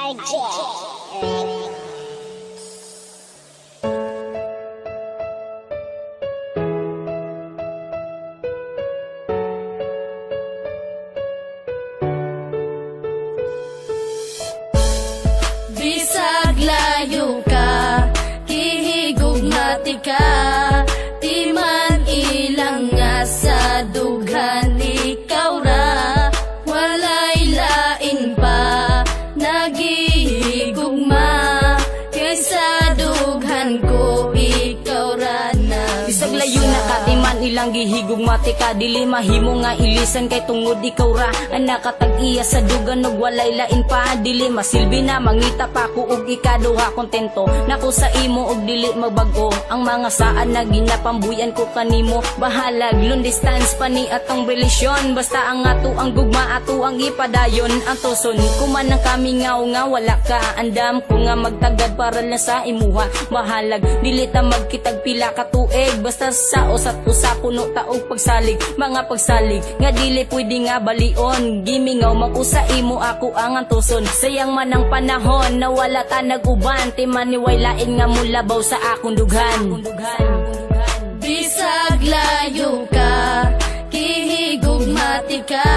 Bisag layo ka, kihigugmati ka, di man ilang nga sa dughan ikaw ra, walay lain pa, nagihigugma, kaysa dughan ko ikaw ra na. Bisag layo na ka, di man ilang gihigugmati ka, dili mahimo nga ilisan kay tungod ikaw ra ang nakatag-iya sa dugan ug walay lain pa, dili masilbi na mangita pa ko ug ikaduha kontento nako sa imo ug dili magbago ang mga saan na ginapambuyan ko kanimo, bahalag long distance pa ni atong relasyon, basta ang ato ang gugma ato ang ipadayon, ang tuson kuman ang kami nga wala ka, andam ko nga magtagad para lang sa imuha, bahalag dili ta magkitag pila ka tuig, basta sa usat usa puno taog pagsalig, mga pagsalig nga dili pwede nga balion, gimingaw mag-usa imo ako ang antuson, sayang man ang panahon na wala ta nag-uban, ti maniway lain nga mulabaw sa akong dughan. Bisag layo ka, kihigugmati ka,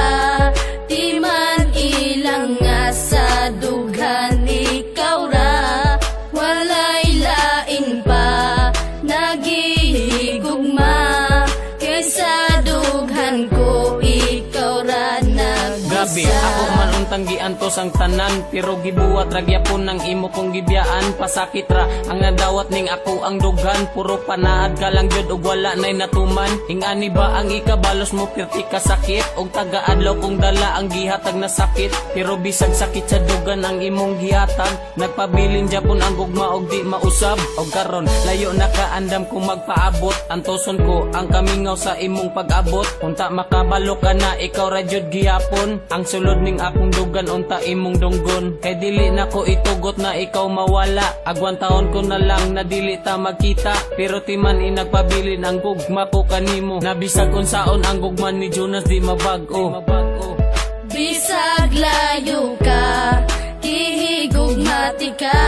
di man ilang nga sa dughan ikaw ra, walay lain pa, nagihigugma, kaysa dughan ko ikaw ra nagbisa. Grabe, ako man untang giantos ang tanan, pero gibuwat ragyapon ng imo kong gibiyaan, pasakit ra ang nadawat ning ako ang dugan, puro panaad ka lang jud ug wala nay natuman, ingani ba ang ikabalos mo pirti ka sakit, ug taga-adlaw kong dala ang gihatag na sakit, pero bisag sakit sa dugan ang imong gihatag, nagpabilin japon ang gugma og di mausab, og karon layo na kaandam kung magpaabot, antoson ko ang kamingaw sa imong pag-abot, unta makabalo ka na ikaw ra jud gihapon, ang sulod ning akong dugan unta imong dunggon, kay dili na ko itugot na ikaw mawala, agwan taon ko na lang na dili ta magkita, pero timan inagpabilin ang gugma ko kanimo, nabisag unsaon ang gugma ni Jonas di mabag-o. Bisag layo ka, kihigugmati ka,